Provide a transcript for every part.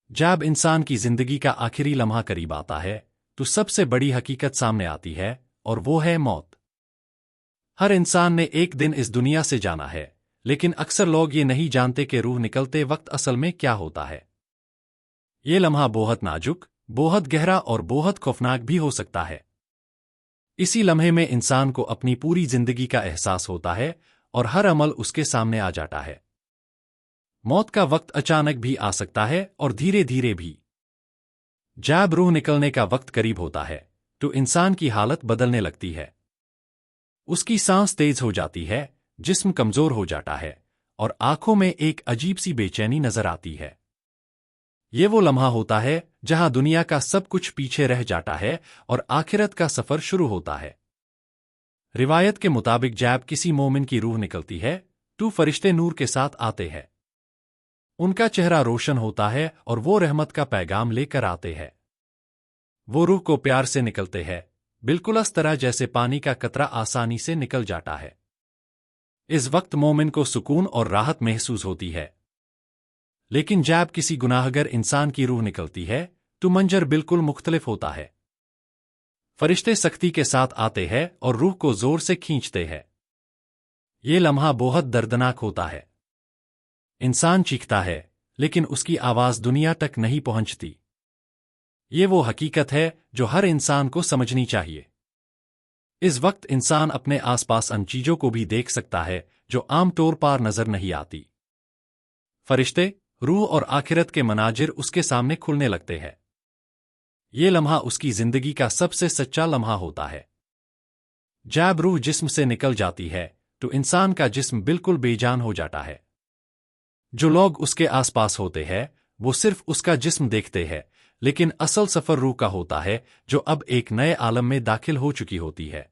जब इंसान की जिंदगी का आखिरी लम्हा करीब आता है तो सबसे बड़ी हकीकत सामने आती है और वो है मौत। हर इंसान ने एक दिन इस दुनिया से जाना है, लेकिन अक्सर लोग ये नहीं जानते कि रूह निकलते वक्त असल में क्या होता है। ये लम्हा बहुत नाजुक, बहुत गहरा और बहुत खौफनाक भी हो सकता है। इसी लम्हे में इंसान को अपनी पूरी जिंदगी का एहसास होता है और हर अमल उसके सामने आ जाता है। मौत का वक्त अचानक भी आ सकता है और धीरे धीरे भी। जब रूह निकलने का वक्त करीब होता है तो इंसान की हालत बदलने लगती है। उसकी सांस तेज हो जाती है, जिस्म कमजोर हो जाता है और आंखों में एक अजीब सी बेचैनी नजर आती है। ये वो लम्हा होता है जहां दुनिया का सब कुछ पीछे रह जाता है और आखिरत का सफर शुरू होता है। रिवायत के मुताबिक जब किसी मोमिन की रूह निकलती है तो फरिश्ते नूर के साथ आते हैं। उनका चेहरा रोशन होता है और वो रहमत का पैगाम लेकर आते हैं। वो रूह को प्यार से निकलते हैं, बिल्कुल इस तरह जैसे पानी का कतरा आसानी से निकल जाता है। इस वक्त मोमिन को सुकून और राहत महसूस होती है। लेकिन जब किसी गुनाहगर इंसान की रूह निकलती है तो मंजर बिल्कुल मुख्तलिफ होता है। फरिश्ते सख्ती के साथ आते हैं और रूह को जोर से खींचते हैं। ये लम्हा बहुत दर्दनाक होता है। इंसान चीखता है, लेकिन उसकी आवाज दुनिया तक नहीं पहुंचती। ये वो हकीकत है जो हर इंसान को समझनी चाहिए। इस वक्त इंसान अपने आसपास उन चीजों को भी देख सकता है जो आमतौर पर नजर नहीं आती। फरिश्ते, रूह और आखिरत के मनाजिर उसके सामने खुलने लगते हैं। ये लम्हा उसकी जिंदगी का सबसे सच्चा लम्हा होता है। जब रूह जिस्म से निकल जाती है तो इंसान का जिस्म बिल्कुल बेजान हो जाता है। जो लोग उसके आसपास होते हैं वो सिर्फ उसका जिस्म देखते हैं, लेकिन असल सफर रूह का होता है जो अब एक नए आलम में दाखिल हो चुकी होती है।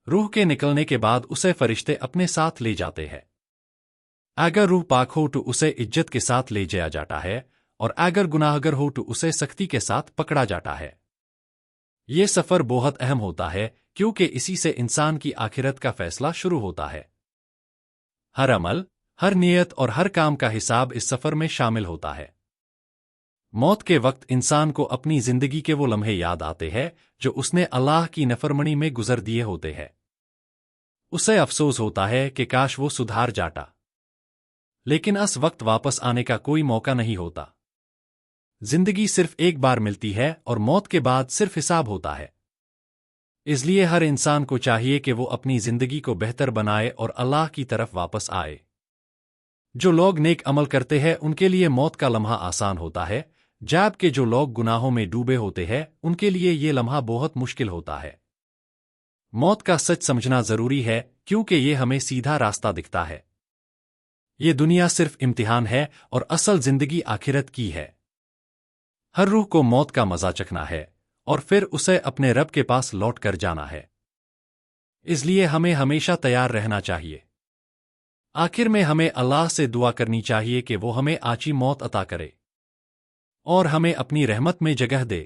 रूह के निकलने के बाद उसे फरिश्ते अपने साथ ले जाते हैं। अगर रूह पाक हो तो उसे इज्जत के साथ ले जाया जाता है और अगर गुनाहगर हो तो उसे सख्ती के साथ पकड़ा जाता है। ये सफर बहुत अहम होता है क्योंकि इसी से इंसान की आखिरत का फैसला शुरू होता है। हर अमल, हर नियत और हर काम का हिसाब इस सफर में शामिल होता है। मौत के वक्त इंसान को अपनी जिंदगी के वो लम्हे याद आते हैं जो उसने अल्लाह की नफरमानी में गुजर दिए होते हैं। उसे अफसोस होता है कि काश वो सुधार जाता, लेकिन इस वक्त वापस आने का कोई मौका नहीं होता। जिंदगी सिर्फ एक बार मिलती है और मौत के बाद सिर्फ हिसाब होता है। इसलिए हर इंसान को चाहिए कि वो अपनी जिंदगी को बेहतर बनाए और अल्लाह की तरफ वापस आए। जो लोग नेक अमल करते हैं उनके लिए मौत का लम्हा आसान होता है, जबकि जो लोग गुनाहों में डूबे होते हैं उनके लिए ये लम्हा बहुत मुश्किल होता है। मौत का सच समझना जरूरी है क्योंकि ये हमें सीधा रास्ता दिखता है। ये दुनिया सिर्फ इम्तिहान है और असल जिंदगी आखिरत की है। हर रूह को मौत का मजा चखना है और फिर उसे अपने रब के पास लौट कर जाना है। इसलिए हमें हमेशा तैयार रहना चाहिए। आखिर में हमें अल्लाह से दुआ करनी चाहिए कि वो हमें आची मौत अता करे और हमें अपनी रहमत में जगह दे।